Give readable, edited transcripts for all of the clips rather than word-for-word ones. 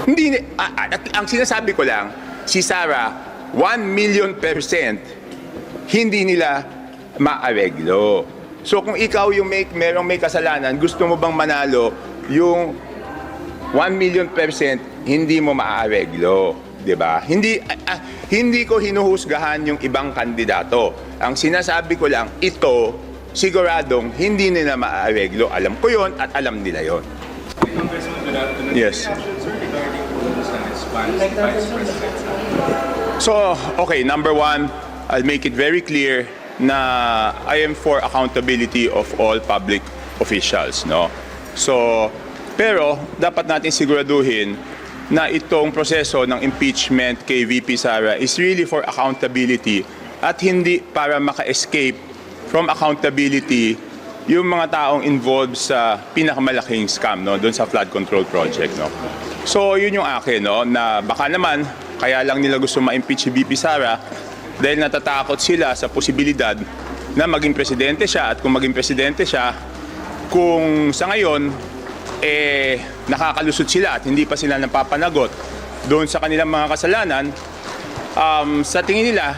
Hindi, ang sinasabi ko lang, si Sara, 1,000,000% hindi nila maareglo. So kung ikaw yung merong may kasalanan, gusto mo bang manalo yung 1,000,000% hindi mo maaareglo, 'di ba? Hindi ko hinuhusgahan yung ibang kandidato. Ang sinasabi ko lang, ito siguradong hindi nila maaareglo. Alam ko 'yon at alam nila 'yon. Yes. So, okay, number one, I'll make it very clear na I am for accountability of all public officials, no? So, pero dapat natin siguraduhin na itong proseso ng impeachment kay VP Sara is really for accountability at hindi para maka-escape from accountability yung mga taong involved sa pinakamalaking scam, no, doon sa flood control project, no. So, yun yung akin, no, na baka naman kaya lang nila gusto ma-impeach si VP Sara dahil natatakot sila sa posibilidad na maging presidente siya, at kung maging presidente siya, kung sa ngayon nakakalusot sila at hindi pa sila napapanagot doon sa kanilang mga kasalanan, sa tingin nila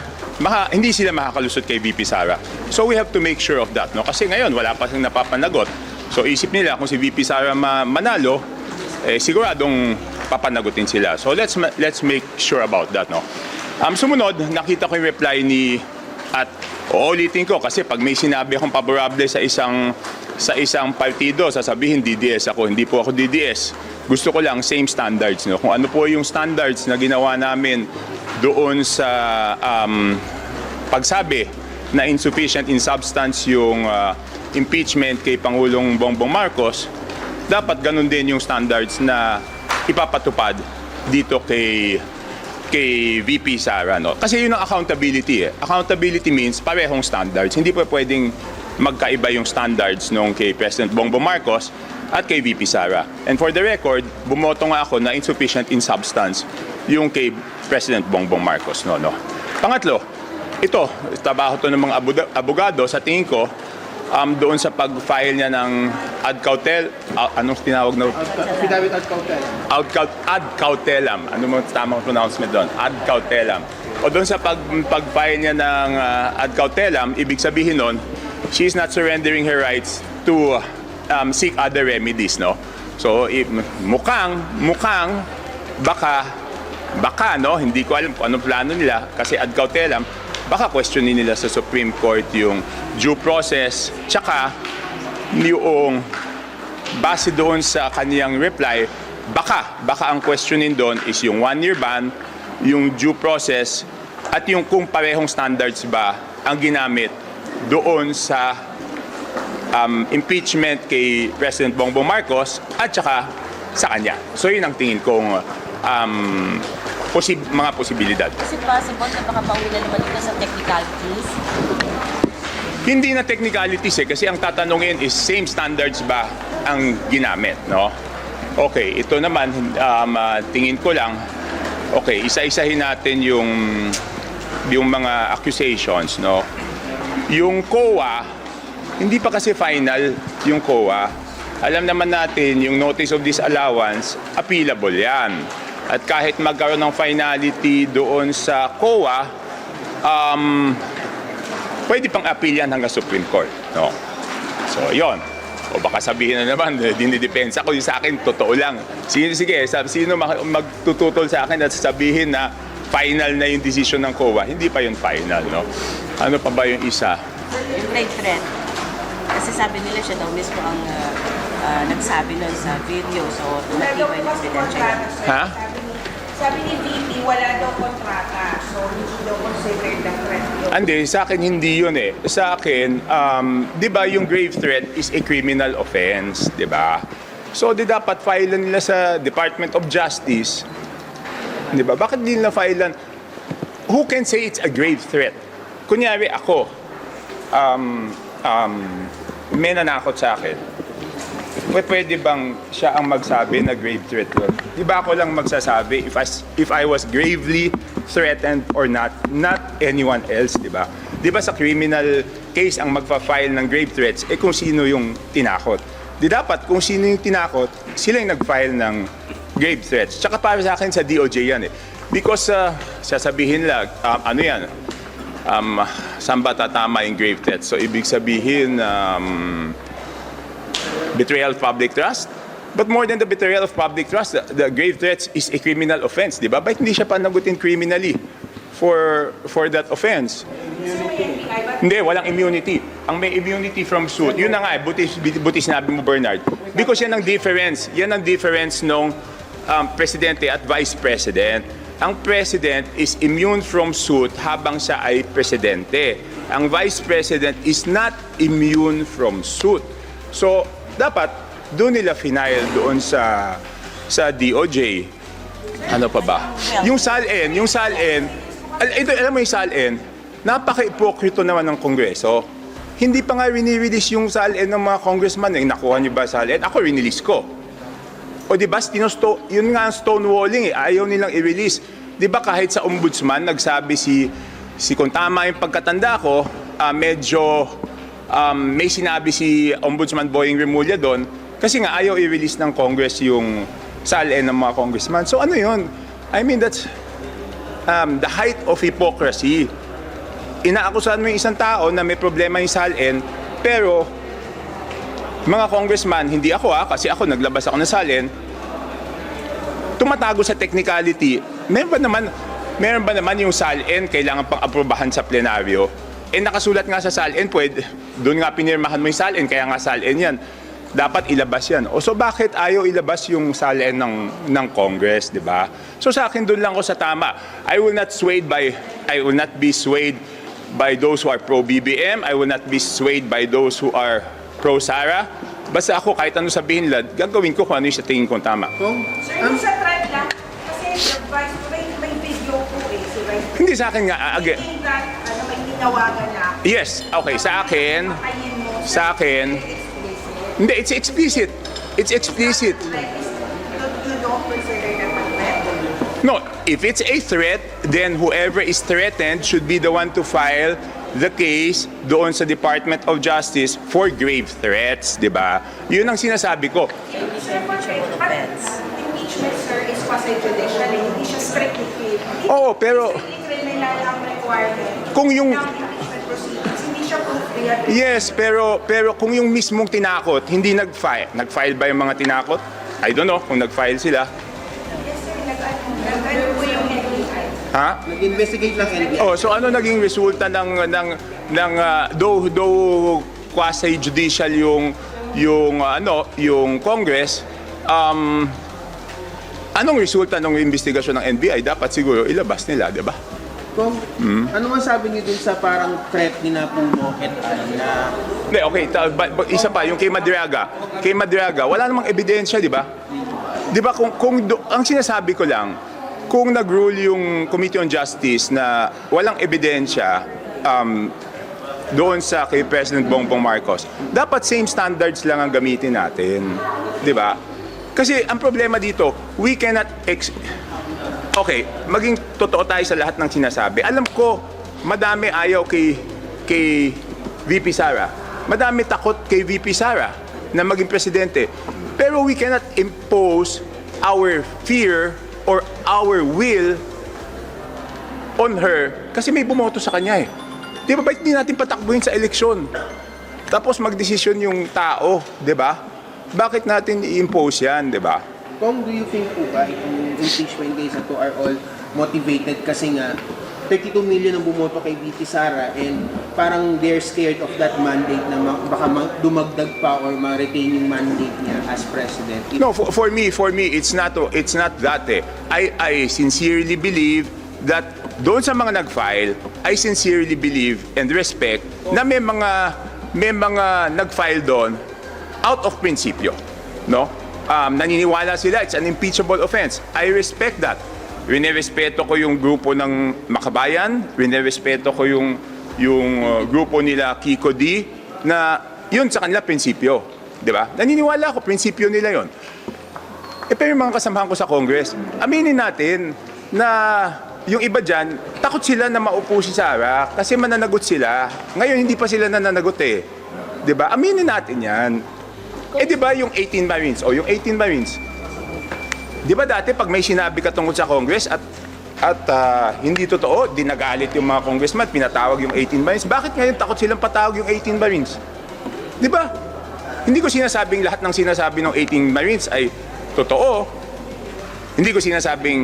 hindi sila makakalusot kay VP Sara. So we have to make sure of that, no? Kasi ngayon wala pa silang napapanagot. So isip nila kung si VP Sara manalo, siguradong papanagutin sila. So let's make sure about that, no? Sumunod, nakita ko yung reply at uulitin ko kasi pag may sinabi akong favorable sa isang partido, sasabihin DDS ako. Hindi po ako DDS. Gusto ko lang same standards, no? Kung ano po yung standards na ginawa namin doon sa pagsabi na insufficient in substance yung impeachment kay Pangulong Bongbong Marcos, dapat ganun din yung standards na ipapatupad dito kay VP Sara, no? Kasi yun ang accountability. Accountability means parehong standards. Hindi po pwedeng magkaiba yung standards nung kay President Bongbong Marcos at kay VP Sara. And for the record, bumoto nga ako na insufficient in substance yung kay President Bongbong Marcos, no. Pangatlo, ito, trabaho to ng mga abogado, sa tingin ko, doon sa pag-file niya ng ad cautelam, anong tinawag na? Affidavit ad cautelam. Ad cautelam. Ano mo tamang pronouncement doon? Ad cautelam. O doon sa pag-file niya ng ad cautelam, ibig sabihin nun, she is not surrendering her rights to seek other remedies, no? So, mukhang, baka, no? Hindi ko alam kung anong plano nila kasi ad cautelam, baka questionin nila sa Supreme Court yung due process, tsaka yung base doon sa kaniyang reply, baka ang questionin doon is yung 1-year ban, yung due process, at yung kung parehong standards ba ang ginamit doon sa impeachment kay President Bongbong Marcos at saka sa kanya. So yun ang tingin kong mga posibilidad. Is it possible na baka pauwi na naman ito sa technicalities? Hindi na technicalities kasi ang tatanungin is same standards ba ang ginamit, no? Okay, ito naman tingin ko lang, okay, isa-isahin natin yung mga accusations, no? Yung COA, hindi pa kasi final yung COA. Alam naman natin yung notice of disallowance, appealable yan. At kahit magkaroon ng finality doon sa COA, pwede pang appeal yan hanggang Supreme Court, no? So, yon. O baka sabihin na naman, dinidepensa ko yung sa akin, totoo lang. Sino magtututol sa akin at sabihin na final na yung decision ng COA? Hindi pa yun final, no? Ano pa ba yung isa? Yung trade threat. Kasi sabi nila siya daw mismo ang nagsabi nun sa video, so tumatibay ng credential. Ha? Sabi ni VP, wala daw kontrata. So, hindi daw considered the threat yun. Hindi, sa akin hindi yun eh. Sa akin, di ba yung grave threat is a criminal offense, di ba? So, dapat file nila sa Department of Justice. Di ba? Bakit di nila file? Who can say it's a grave threat? Kunyari ako, may nanakot sa akin. Pwede bang siya ang magsabi na grave threat yun? Di ba ako lang magsasabi if I was gravely threatened or not anyone else, di ba? Di ba sa criminal case ang magpa-file ng grave threats, kung sino yung tinakot. Di dapat kung sino yung tinakot, sila yung nag-file ng grave threats. Tsaka para sa akin sa DOJ yan eh. Because sasabihin lang, ano yan, saan ba tatama yung grave threats? So ibig sabihin, betrayal of public trust? But more than the betrayal of public trust, the grave threats is a criminal offense, di ba? Bakit hindi siya panagutin criminally for that offense? Hindi, walang immunity. Ang may immunity from suit, yun na nga, buti sinabi mo, Bernard. Because yan ang difference nung presidente at vice president. Ang president is immune from suit habang siya ay presidente. Ang vice president is not immune from suit. So, dapat doon nila final doon sa DOJ. Ano pa ba? Yung SALN, alam mo yung SALN, napaka-ipokrito naman ng Kongreso. Hindi pa nga rini-release yung SALN ng mga congressman. Nakuha niyo ba SALN? Ako rinelease ko. O di ba, yun nga ang stonewalling eh. Ayaw nilang i-release. Di ba kahit sa ombudsman, nagsabi si kung tama yung pagkatanda ko, medyo may sinabi si Ombudsman Boying Remulla doon, kasi nga ayaw i-release ng Congress yung SALN ng mga congressman. So ano yun? I mean, that's the height of hypocrisy. Inaakusahan mo yung isang tao na may problema yung SALN, pero mga congressman, hindi ako kasi ako naglabas ako ng SALN, tumatago sa technicality. Meron ba naman yung SALN kailangan pang aprobahan sa plenaryo? Nakasulat nga sa SALN, doon nga pinirmahan mo yung SALN, kaya nga SALN yan. Dapat ilabas yan. So bakit ayaw ilabas yung SALN ng Congress, di ba? So sa akin doon lang ko sa tama. I will not be swayed by those who are pro-BBM. I will not be swayed by those who are pro-Sara. Basta ako, kahit ano sabihin nila, gagawin ko kung ano yung sa tingin kong tama. Sir, yung sa threat lang, kasi may video po si Vice Hindi sa akin nga, again. May tinawagan na. Yes, okay, sa akin, hindi, it's explicit. It's explicit. You don't consider that a threat? No, if it's a threat, then whoever is threatened should be the one to file the case doon sa Department of Justice for grave threats, di ba? Yun ang sinasabi ko. Impeachment, sir, is quasi-judicial. Hindi siya strictly criminal. Oo, pero Strictly criminal ang requirement. kung yung Ng impeachment proceedings, hindi siya proof-real. yes, pero kung yung mismong tinakot, hindi nag-file ba yung mga tinakot? I don't know kung nag-file sila. Yes, sir. Nag-ano po yung NBI. Ha? Nag-investigate lang NBI. Oh, so ano naging resulta ng though quasi judicial yung Congress, anong resulta ng investigasyon ng NBI? Dapat siguro ilabas nila, 'di ba? Kung, ano man sabi niyo dun sa parang threat ni na Puno et al. Na Hindi, okay, isa pa yung kay Madriaga. Kay Madriaga, wala namang ebidensya, 'di ba? 'Di ba ang sinasabi ko lang, kung nag-rule yung Committee on Justice na walang ebidensya doon sa kay President Bongbong Marcos, dapat same standards lang ang gamitin natin. Di ba? Kasi ang problema dito, we cannot... Okay, maging totoo tayo sa lahat ng sinasabi. Alam ko, madami ayaw kay VP Sara. Madami takot kay VP Sara na maging presidente. Pero we cannot impose our fear or our will on her kasi may bumoto sa kanya eh. Di ba, bakit hindi natin patakbuhin sa eleksyon? Tapos magdesisyon yung tao, di ba? Bakit natin i-impose yan, di ba? kung do you think po ba itong impeachment case na to are all motivated kasi nga 32 million ang bumoto kay VP Sara and parang they're scared of that mandate na baka dumagdag pa or ma-retain yung mandate niya as president. No, for me, it's not that eh. I sincerely believe that doon sa mga nag-file, I sincerely believe and respect na may mga nag-file doon out of principio, no? Naniniwala sila it's an impeachable offense. I respect that. Rinerespeto ko yung grupo ng Makabayan, rinerespeto ko yung grupo nila Kiko D na yun sa kanila prinsipyo, di ba? Naniniwala ako prinsipyo nila yon. Pero yung mga kasamahan ko sa Congress, aminin natin na yung iba dyan, takot sila na maupo si Sara kasi mananagot sila. Ngayon hindi pa sila nananagot eh. Di ba? Aminin natin yan. Di ba yung 18 Marines? O yung 18 Marines, Di ba dati pag may sinabi ka tungkol sa Congress at hindi totoo, dinagalit yung mga congressman, pinatawag yung 18 Marines. Bakit ngayon takot silang patawag yung 18 Marines? Di ba? Hindi ko sinasabing lahat ng sinasabi ng 18 Marines ay totoo. Hindi ko sinasabing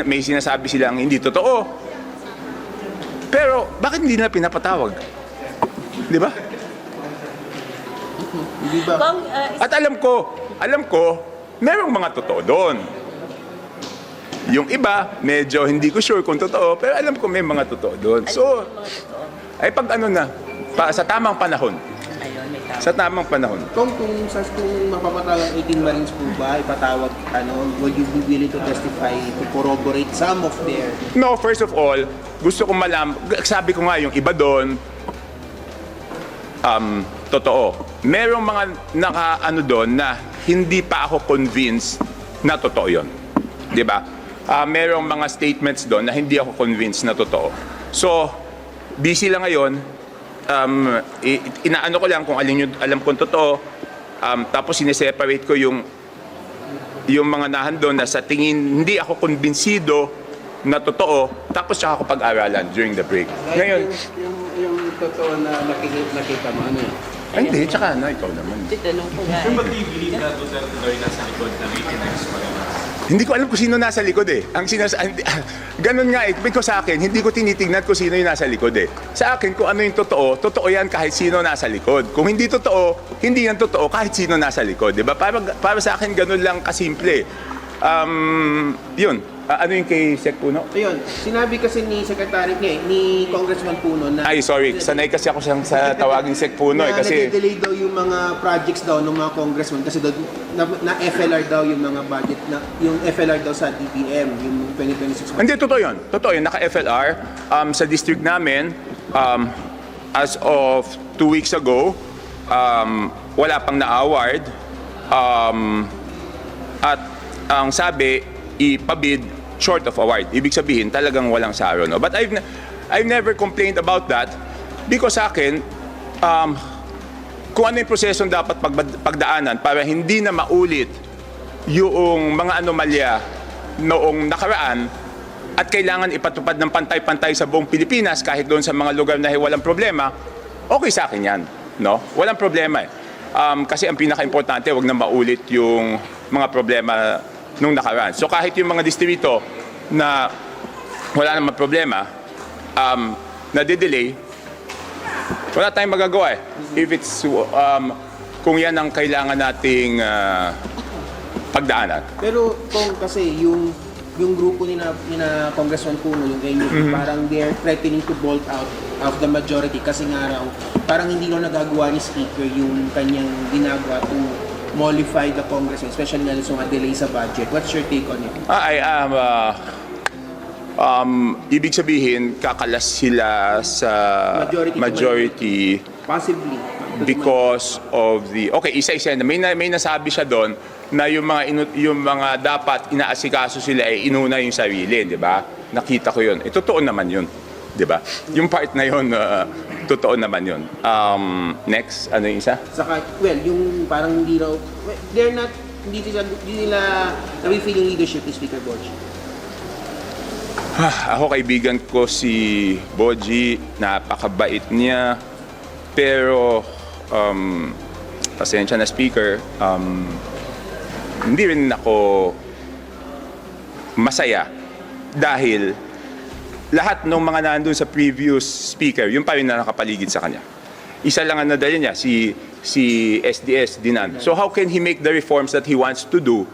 may sinasabi silang hindi totoo. Pero bakit hindi nila pinapatawag? Di ba? Hindi ba? Kung, At alam ko, merong mga totoo doon. Yung iba, medyo hindi ko sure kung totoo, pero alam ko may mga totoo doon. So, ay pag ano na, sa tamang panahon. ayun, may tama. Sa tamang panahon. Kung mapapatawag ang 18 Marines po ba, ipatawag, would you be willing to testify to corroborate some of their... No, first of all, gusto ko sabi ko nga yung iba doon, totoo. Merong mga naka-ano doon na hindi pa ako convinced na totoo yun. Di ba? Merong mga statements doon na hindi ako convinced na totoo. So, busy lang ngayon. Inaano ko lang kung alin yung alam kong totoo. Tapos sineseparate ko yung mga nahan doon na sa tingin hindi ako kumbinsido na totoo. Tapos saka ako pag-aralan during the break. Ngayon, yung totoo na nakita mo, ano yun? ay, hindi, tsaka ikaw naman. Titanong ko nga. But do you believe na Duterte nasa likod ng 89 Marines? Hindi ko alam kung sino nasa likod eh. Ganun nga eh. Because sa akin, hindi ko tinitingnan kung sino yung nasa likod eh. Sa akin, kung ano yung totoo yan kahit sino nasa likod. Kung hindi totoo, hindi yan totoo kahit sino nasa likod. Diba? Para sa akin, ganun lang kasimple. Yun. Ano yung kay Sec Puno? Ayun, sinabi kasi ni Secretary ni Congressman Puno na... Ay, sorry. Sanay kasi ako sa tawaging Sec Puno eh. na Kasi nade-delay daw yung mga projects daw ng mga congressman kasi daw na FLR daw yung mga budget na yung FLR daw sa DPM yung 2026 budget. hindi, totoo yun. Totoo yun. Naka-FLR. Sa district namin, as of 2 weeks ago, wala pang na-award. At ang sabi, ipabid short of award. Ibig sabihin, talagang walang saro. No? But I've never complained about that because sa akin, kung ano yung prosesong dapat pagdaanan para hindi na maulit yung mga anomalya noong nakaraan at kailangan ipatupad ng pantay-pantay sa buong Pilipinas kahit doon sa mga lugar na walang problema, okay sa akin yan. No? Walang problema eh. Kasi ang pinaka-importante, wag na maulit yung mga problema nung nakaraan. So kahit yung mga distrito na wala namang problema, na-delay, wala tayong magagawa eh. If it's, kung yan ang kailangan nating pagdaanan. Pero kung kasi yung grupo ni na Congressman Puno, yung NUP, parang they're threatening to bolt out of the majority kasi nga raw, parang hindi na nagagawa ni Speaker yung kanyang ginagawa to mollify the Congress, especially na sa mga delay sa budget. What's your take on it? Ibig sabihin, kakalas sila sa majority Possibly. because of the... Okay, isa-isa na. May nasabi siya doon na yung mga dapat inaasikaso sila ay inuna yung sarili, di ba? Nakita ko yun. Totoo naman yun. Di ba? Yung part na yun, totoo naman yun. Next, ano yung isa? Saka, well, yung parang hindi raw, hindi nila na-feel yung leadership ni Speaker Boji. Ako kaibigan ko si Boji, napakabait niya. Pero, pasensya na Speaker, hindi rin ako masaya dahil lahat ng mga nandun sa previous speaker, yung pa rin na nakapaligid sa kanya. Isa lang ang nadala niya, si SDS Dinan. So how can he make the reforms that he wants to do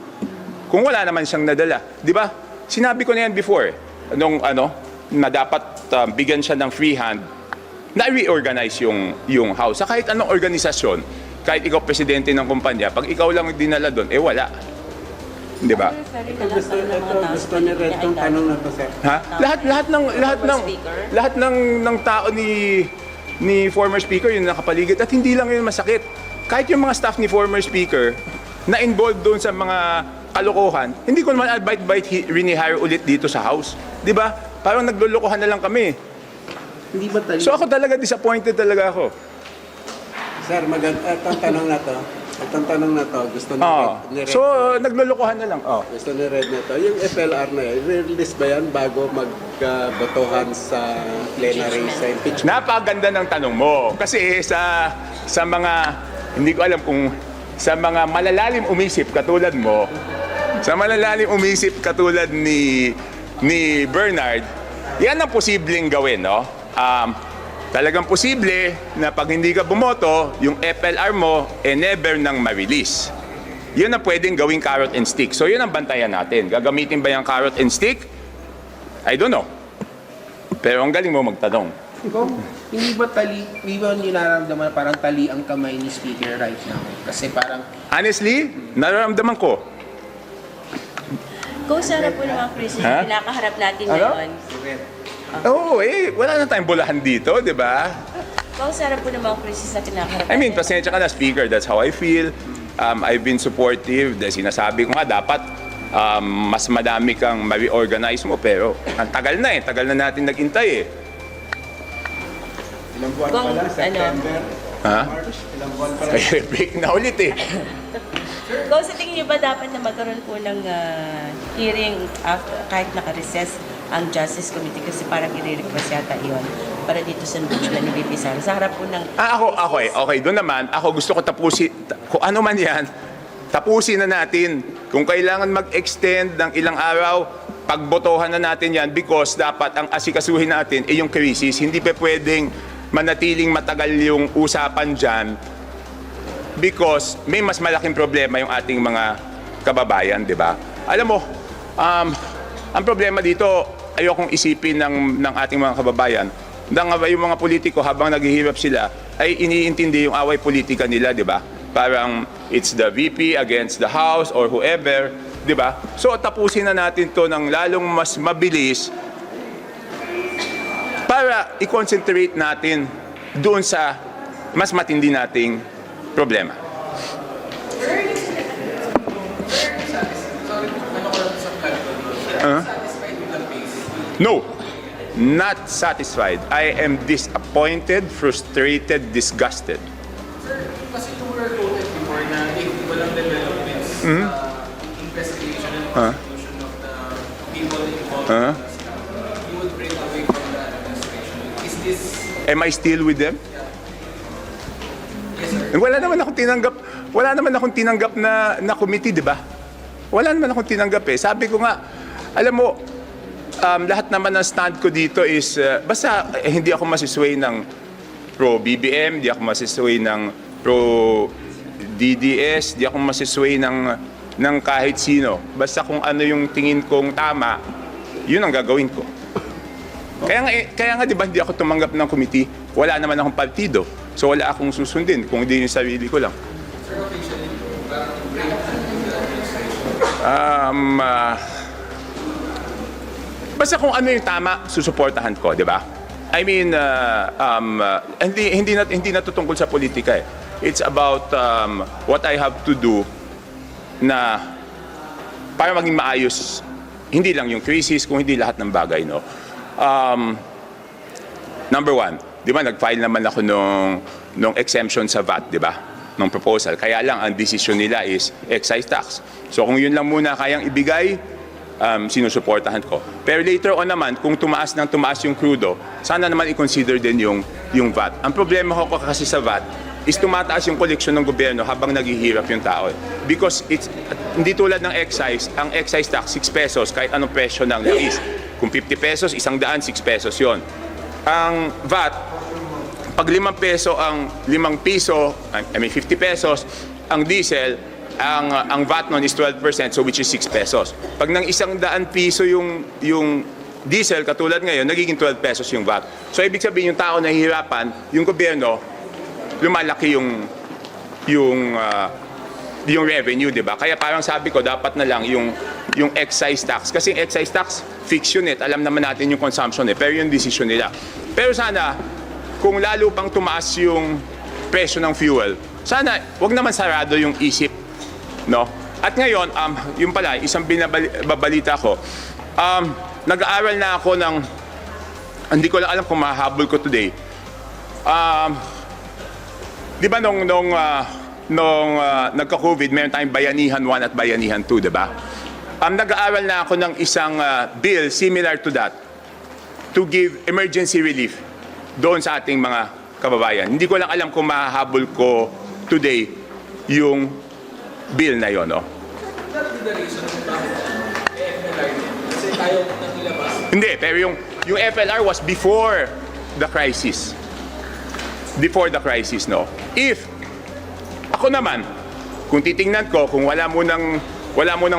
kung wala naman siyang nadala? Di ba? Sinabi ko na yan before, na dapat bigyan siya ng free hand na reorganize yung house. Sa kahit anong organisasyon, kahit ikaw presidente ng kumpanya, pag ikaw lang dinala doon, wala. Di ba? Gusto ni Red tong tanong na to, sir. Ha? Lahat ng tao ni former speaker yung nakapaligid at hindi lang yun masakit. Kahit yung mga staff ni former speaker na involved doon sa mga kalokohan, hindi ko naman bite rinihire ulit dito sa house. 'Di ba? Parang naglulukohan na lang kami. Hindi ba tayo? So ako talaga disappointed talaga ako. Sir, itong tanong na to. Itong tanong na to, gusto ni Oo. Red. So, naglulukuhan na lang. Oh. Gusto ni Red na to. Yung FLR na yan, release ba yan bago magbotohan sa plenary sa impeachment? Napaganda ng tanong mo. Kasi sa mga, hindi ko alam kung sa mga malalalim umisip katulad mo, sa malalalim umisip katulad ni Bernard, yan ang posibleng gawin, no? Talagang posible na pag hindi ka bumoto, yung FLR mo never nang ma-release. Yun ang pwedeng gawing carrot and stick. So yun ang bantayan natin. Gagamitin ba yung carrot and stick? I don't know. Pero ang galing mo magtanong. Kung hindi ba hindi nararamdaman na parang tali ang kamay ni Speaker right now? Kasi parang, Honestly, nararamdaman ko. Kung sarap po naman, Chris, Ha? yung pinakaharap natin Ano? ngayon. Oo, wala na tayong bulahan dito, di ba? Kung sarap po naman, Chris, sa pinakaharap I mean, natin. pasensya ka na, Speaker. That's how I feel. I've been supportive. Dahil sinasabi ko nga, dapat mas madami kang ma-reorganize mo. Pero ang tagal na tagal na natin nag-intay Ilang buwan Kung, pa lang, September, Ha? March, ilang buwan pa lang. Kaya break na ulit Kung sa tingin niyo ba dapat na magkaroon po ng hearing after, kahit naka-recess ang Justice Committee kasi parang i-request yata iyon para dito sa impeachment ni VP Sara. Sa harap po ng... Okay. Doon naman, ako gusto ko tapusin, kung ano man yan, tapusin na natin. Kung kailangan mag-extend ng ilang araw, pagbotohan na natin yan because dapat ang asikasuhin natin yung krisis. Hindi pa pwedeng manatiling matagal yung usapan dyan because may mas malaking problema yung ating mga kababayan, di ba? Alam mo, ang problema dito, ayokong isipin ng ating mga kababayan, yung mga politiko habang naghihirap sila, ay iniintindi yung away politika nila, di ba? Parang it's the VP against the House or whoever, di ba? So tapusin na natin to ng lalong mas mabilis para i-concentrate natin doon sa mas matindi nating problema. No, not satisfied. I am disappointed, frustrated, disgusted. Kasi you were quoted before na if walang developments investigation and prosecution of the people involved, you would break away from the administration. Is this... Am I still with them? Yes, sir. Wala naman akong tinanggap na committee, di ba? Wala naman akong tinanggap eh. Sabi ko nga, alam mo, lahat naman ng stand ko dito is, basta hindi ako masisway ng pro-BBM, hindi ako masisway ng pro-DDS, hindi ako masisway ng kahit sino. Basta kung ano yung tingin kong tama, yun ang gagawin ko. Kaya nga di ba hindi ako tumanggap ng committee? Wala naman akong partido. So wala akong susundin kung hindi yung sarili ko lang. Sir, officially, parang break with the administration. Basta kung ano yung tama, susuportahan ko, di ba? I mean, hindi natutungkol sa politika eh. It's about what I have to do na para maging maayos, hindi lang yung crisis, kung hindi lahat ng bagay, no? Number one, di ba, nag-file naman ako nung exemption sa VAT, di ba? Nung proposal. Kaya lang, ang decision nila is excise tax. So kung yun lang muna kayang ibigay, sinusuportahan ko. Pero later on naman, kung tumaas yung crudo, sana naman i-consider din yung VAT. Ang problema ko kasi sa VAT is tumataas yung koleksyon ng gobyerno habang naghihirap yung tao. Because hindi tulad ng excise, ang excise tax 6 pesos kahit anong presyo ng lais. Kung 50 pesos, 100, 6 pesos yon. Ang VAT, pag 5 peso ang 5 piso, I mean 50 pesos, ang diesel, ang VAT nun is 12%, so which is 6 pesos. Pag nang 100 piso yung diesel, katulad ngayon, nagiging 12 pesos yung VAT. So ibig sabihin yung tao nahihirapan, yung gobyerno, lumalaki yung revenue, di ba? Kaya parang sabi ko, dapat na lang yung excise tax. Kasi yung excise tax, fiction it. Alam naman natin yung consumption eh, pero yung decision nila. Pero sana, kung lalo pang tumaas yung presyo ng fuel, sana, wag naman sarado yung isip, no? At ngayon, yung pala, isang babalita ko, nag-aaral na ako ng, hindi ko lang alam kung mahabol ko today. Di ba nung nung nagka-COVID, meron tayong Bayanihan 1 at Bayanihan 2, di ba? Nag-aaral na ako ng isang bill similar to that to give emergency relief doon sa ating mga kababayan. Hindi ko lang alam kung mahahabol ko today yung bill na yon, no? That be the reason kung bakit FLR din. Kasi tayo nang ilabas. Hindi, pero yung FLR was before the crisis. Before the crisis, no? If, ako naman, kung titingnan ko, kung wala mo ng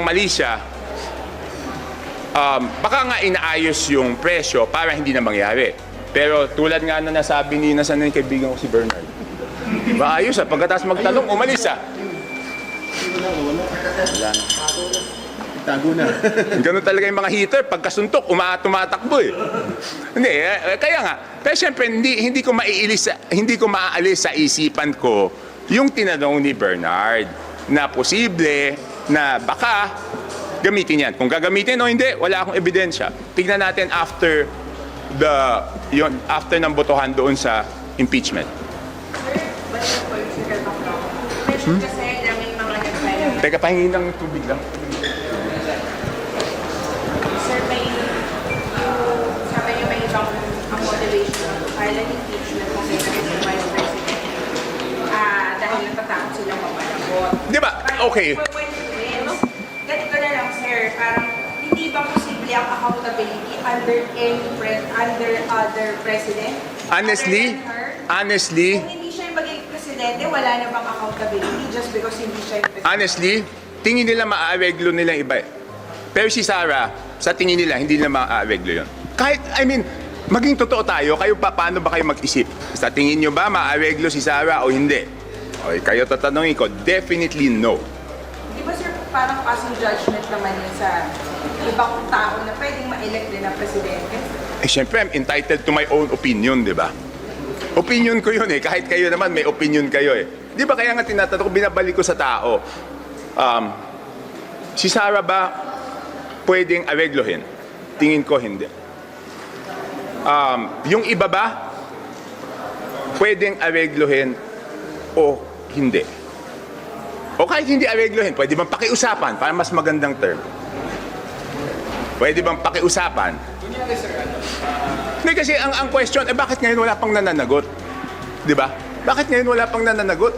mali siya, baka nga inaayos yung presyo para hindi na mangyari. Pero tulad nga na nasabi ni nasan yung kaibigan ko si Bernard. Maayos pagkatapos magtanong, umalis Wala na. Tago na. Ganun talaga yung mga heater, pagkasuntok, tumatakbo eh. Hindi, kaya nga. Pero syempre, hindi ko maaalis sa isipan ko yung tinanong ni Bernard na posible na baka gamitin yan. Kung gagamitin o hindi, wala akong ebidensya. Tignan natin after ng botohan doon sa impeachment. Sir, balik po yung Sir Baclaw. Mention kasi na may mga nag-file. Teka, pahingin ng tubig lang. Sir, may sabi niyo may ibang ang motivation to file an impeachment kung may naging si Vice President. Dahil natatakot silang mapalabot. Di ba? Okay. Ganito na lang, sir. Parang hindi ba posible ang accountability under other president? Honestly, Other than her? honestly, Kung hindi siya yung magiging presidente, wala na bang accountability just because hindi siya yung presidente? honestly, tingin nila maaareglo nila yung iba eh. Pero si Sarah, sa tingin nila, hindi nila maaareglo yun. Kahit, maging totoo tayo, kayo paano ba kayo mag-isip? Sa tingin nyo ba maaareglo si Sarah o hindi? Okay, kayo tatanungin ko, definitely no. Di ba, sir, parang passing judgment naman yun sa ibang tao na pwedeng ma-elect din na presidente? Siyempre, I'm entitled to my own opinion, di ba? Opinion ko yun eh. Kahit kayo naman, may opinion kayo eh. Di ba kaya nga tinatanong ko, binabalik ko sa tao. Si Sarah ba pwedeng areglohin? Tingin ko hindi. Yung iba ba pwedeng areglohin o hindi? O kahit hindi areglohin, pwede bang pakiusapan para mas magandang term? Pwede bang pakiusapan? Kunyari, sir, Hindi kasi ang question, bakit ngayon wala pang nananagot? Di ba? Bakit ngayon wala pang nananagot?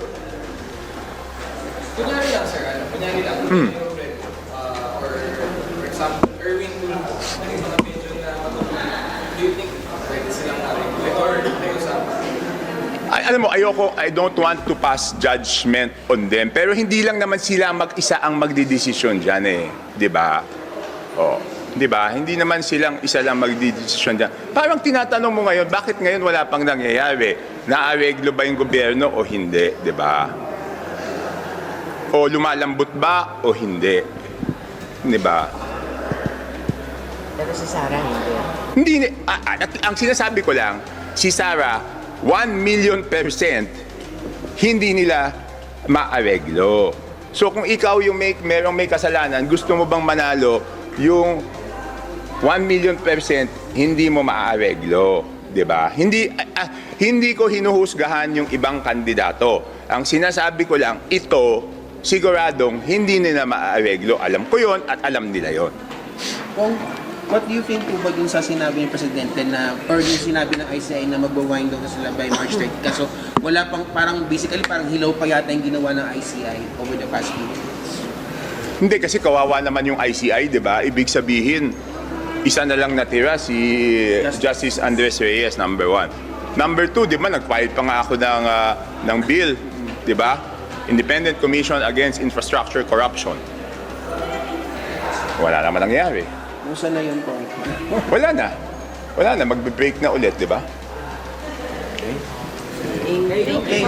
kunyari lang, sir, kunyari lang, or for example, Erwin Tulfo, yung mga medyo na matutunan, do you think pwede silang na-regulate or usapan? Alam mo, I don't want to pass judgment on them. Pero hindi lang naman sila mag-isa ang magdidesisyon dyan eh. Di ba? Di ba? Hindi naman silang isa lang magdidesisyon dyan. Parang tinatanong mo ngayon, bakit ngayon wala pang nangyayari? Naareglo ba yung gobyerno o hindi? Di ba? O lumalambot ba o hindi? Di ba? Pero si Sarah hindi. Hindi, ang sinasabi ko lang, si Sarah, 1,000,000% hindi nila maareglo. So kung ikaw yung merong may kasalanan, gusto mo bang manalo yung 1,000,000% hindi mo maareglo, 'di ba? Hindi ko hinuhusgahan yung ibang kandidato. Ang sinasabi ko lang, ito siguradong hindi nila maareglo. Alam ko 'yon at alam nila 'yon. Kung, what do you think po ba dun sa sinabi ng Presidente na, or yung sinabi ng ICI na magbawind daw na sila by March 30? Kaso wala pang, parang basically parang hilaw pa yata yung ginawa ng ICI over the past few months. Hindi kasi kawawa naman yung ICI, 'di ba? Ibig sabihin, isa na lang natira si Justice Andres Reyes, number 1. Number 2, 'di ba, nag-file pa nga ako ng bill, 'di ba? Independent Commission Against Infrastructure Corruption. Wala naman nangyari. Kung saan na yun po? Wala na. Wala na, magbe-break na ulit, 'di ba? Thank you. Okay.